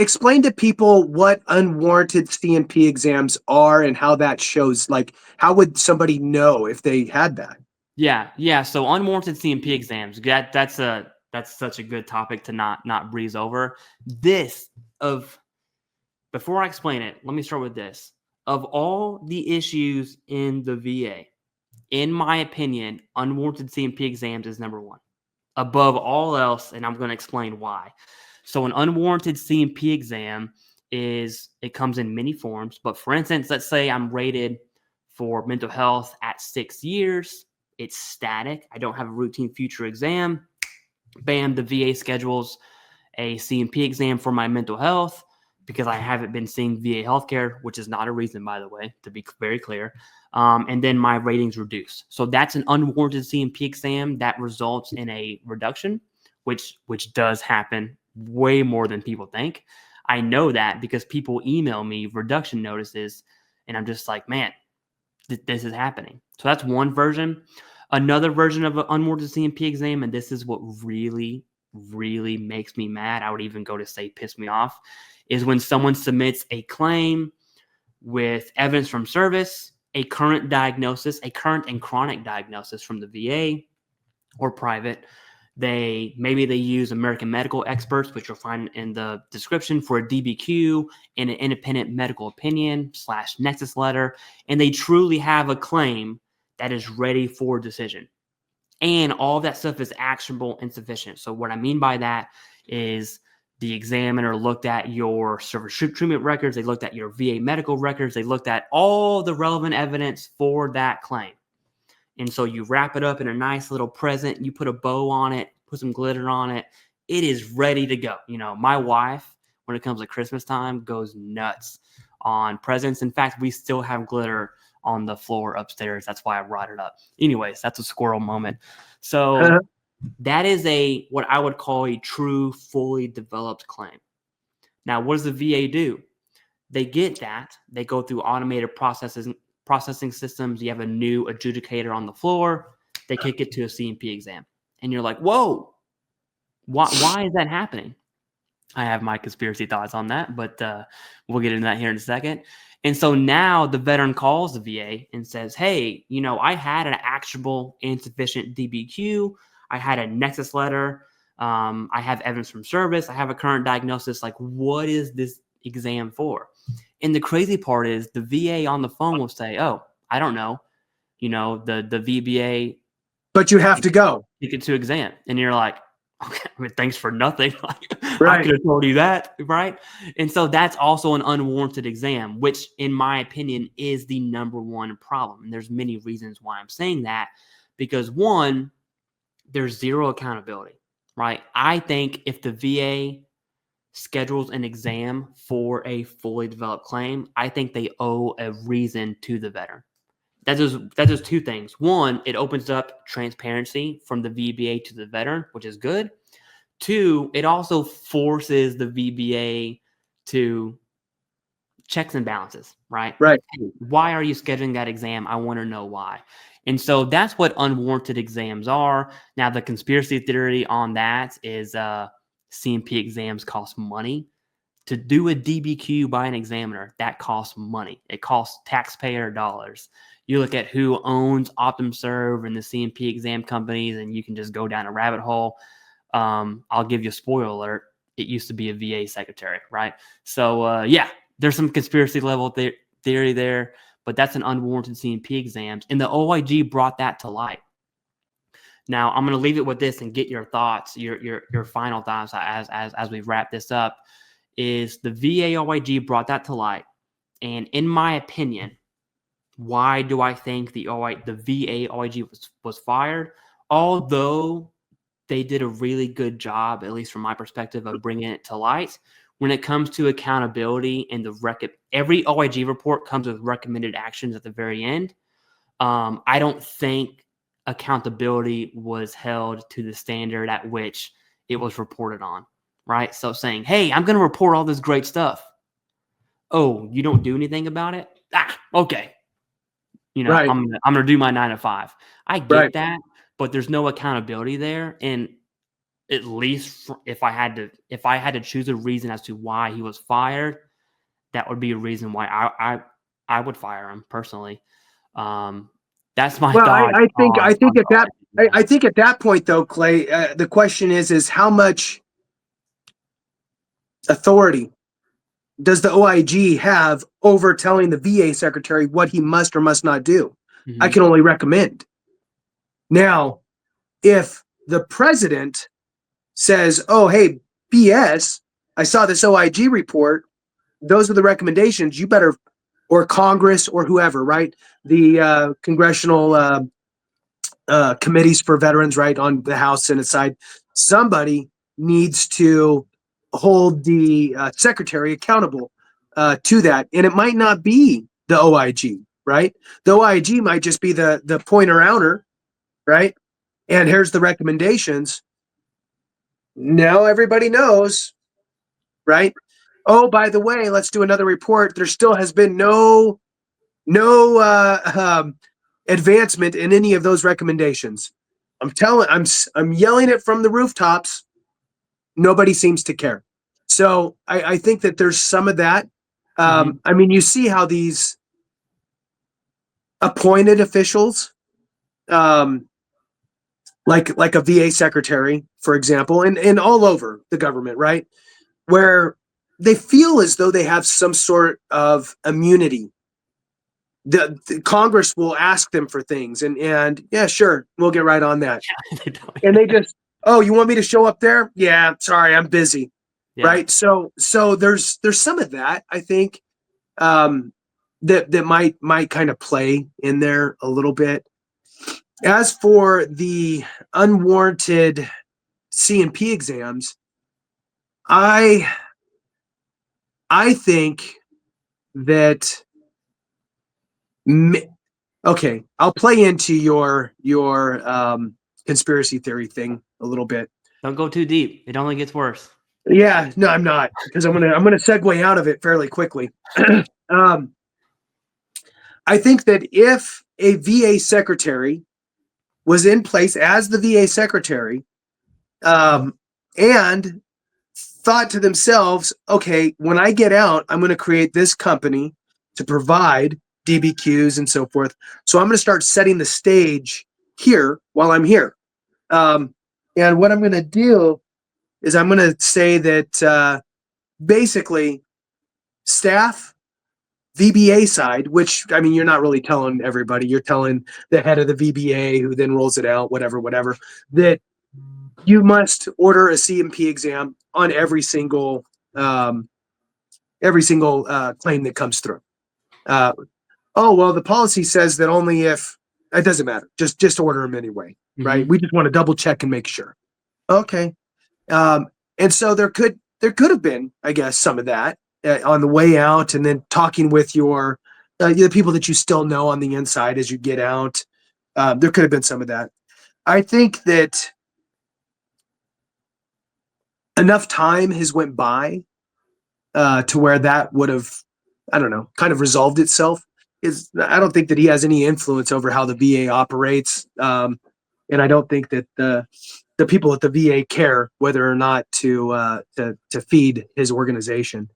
explain to people what unwarranted CMP exams are and how that shows, like, how would somebody know if they had that? Yeah. So unwarranted CMP exams. That's such a good topic to not breeze over. Before I explain it, let me start with this. Of all the issues in the VA, in my opinion, unwarranted CMP exams is number one. Above all else, and I'm going to explain why. So an unwarranted CMP exam it comes in many forms. But for instance, let's say I'm rated for mental health at 6 years. It's static. I don't have a routine future exam. Bam, the VA schedules a CMP exam for my mental health because I haven't been seeing VA healthcare, which is not a reason, by the way, to be very clear. And then my ratings reduce. So that's an unwarranted CMP exam that results in a reduction, which does happen way more than people think. I know that because people email me reduction notices, and I'm just like, man, this is happening. So that's one version. Another version of an unwarranted CMP exam, and this is what really, really makes me mad, I would even go to say piss me off, is when someone submits a claim with evidence from service, a current diagnosis, a current and chronic diagnosis from the VA or private. Maybe they use American medical experts, which you'll find in the description, for a DBQ and an independent medical opinion / Nexus Letter, and they truly have a claim that is ready for decision. And all of that stuff is actionable and sufficient. So what I mean by that is the examiner looked at your service treatment records, they looked at your VA medical records, they looked at all the relevant evidence for that claim. And so you wrap it up in a nice little present, you put a bow on it, put some glitter on it. It is ready to go. You know, my wife, when it comes to Christmas time, goes nuts on presents. In fact, we still have glitter on the floor upstairs. That's why I brought it up. Anyways, that's a squirrel moment. So that is what I would call a true, fully developed claim. Now, what does the VA do? They get that. They go through automated processing systems. You have a new adjudicator on the floor. They kick it to a CMP exam. And you're like, whoa, why is that happening? I have my conspiracy thoughts on that, but we'll get into that here in a second. And so now the veteran calls the VA and says, hey, I had an actionable insufficient DBQ. I had a Nexus Letter. I have evidence from service. I have a current diagnosis. Like, what is this exam for? And the crazy part is the VA on the phone will say, oh, I don't know. The VBA. But you have to go. Kick it to exam. And you're like, okay, I mean, thanks for nothing. Right. I could have told you that, right? And so that's also an unwarranted exam, which in my opinion is the number one problem. And there's many reasons why I'm saying that, because one, there's zero accountability, right? I think if the VA schedules an exam for a fully developed claim, I think they owe a reason to the veteran. That does two things. One, it opens up transparency from the VBA to the veteran, which is good. Two, it also forces the VBA to checks and balances, right? Right. Hey, why are you scheduling that exam? I want to know why. And so that's what unwarranted exams are. Now, the conspiracy theory on that is CMP exams cost money. To do a DBQ by an examiner, that costs money. It costs taxpayer dollars. You look at who owns OptumServe and the CMP exam companies, and you can just go down a rabbit hole. I'll give you a spoiler alert. It used to be a VA secretary, right? So, there's some conspiracy level theory there, but that's an unwarranted CMP exams. And the OIG brought that to light. Now, I'm going to leave it with this and get your thoughts, your final thoughts as we wrap this up, is the VA OIG brought that to light. And in my opinion, why do I think the VA OIG was fired? Although they did a really good job, at least from my perspective, of bringing it to light. When it comes to accountability and every OIG report comes with recommended actions at the very end. I don't think accountability was held to the standard at which it was reported on, right? So saying, hey, I'm going to report all this great stuff. Oh, you don't do anything about it? Okay. Right. I'm going to do my 9 to 5. I get that, but there's no accountability there. And at least if I had to choose a reason as to why he was fired, that would be a reason why I would fire him personally. That's my Well, thought. I think on at that yeah. I think at that point though, Clay, the question is how much authority does the OIG have over telling the VA secretary what he must or must not do? I Mhm. can only recommend. Now, if the president says, "Oh, hey, BS, I saw this OIG report. Those are the recommendations. You better," or Congress or whoever, right? The congressional committees for veterans, right, on the House Senate side. Somebody needs to hold the secretary accountable to that, and it might not be the OIG, right? The OIG might just be the pointer outer, right? And here's the recommendations. Now everybody knows, right? Oh, by the way, let's do another report. There still has been no advancement in any of those recommendations. I'm yelling it from the rooftops. Nobody seems to care. So I think that there's some of that. I mean, you see how these appointed officials, like a VA secretary, for example, and all over the government, right, where they feel as though they have some sort of immunity. The Congress will ask them for things, and yeah, sure, we'll get right on that. And they just, oh, you want me to show up there? Yeah, sorry, I'm busy. Yeah. Right. So there's some of that, I think, that might kind of play in there a little bit. As for the unwarranted C&P exams, I think that okay, I'll play into your conspiracy theory thing a little bit. Don't go too deep. It only gets worse. Yeah, no, I'm not, because I'm gonna segue out of it fairly quickly. I think that if a VA secretary was in place as the VA secretary, and thought to themselves, okay, when I get out, I'm going to create this company to provide DBQs and so forth. So I'm going to start setting the stage here while I'm here. And what I'm going to do is I'm going to say that basically staff, VBA side, which, I mean, you're not really telling everybody, you're telling the head of the VBA who then rolls it out, whatever, that you must order a C&P exam on every single claim that comes through. Oh, well, the policy says that only if it doesn't matter, just order them anyway, right? We just want to double check and make sure. Okay. And so there could have been, I guess, some of that on the way out, and then talking with your the people that you still know on the inside as you get out. There could have been some of that. I think that enough time has went by to where that would have, I don't know, kind of resolved itself. I don't think that he has any influence over how the VA operates, and I don't think that the people at the VA care whether or not to feed his organization.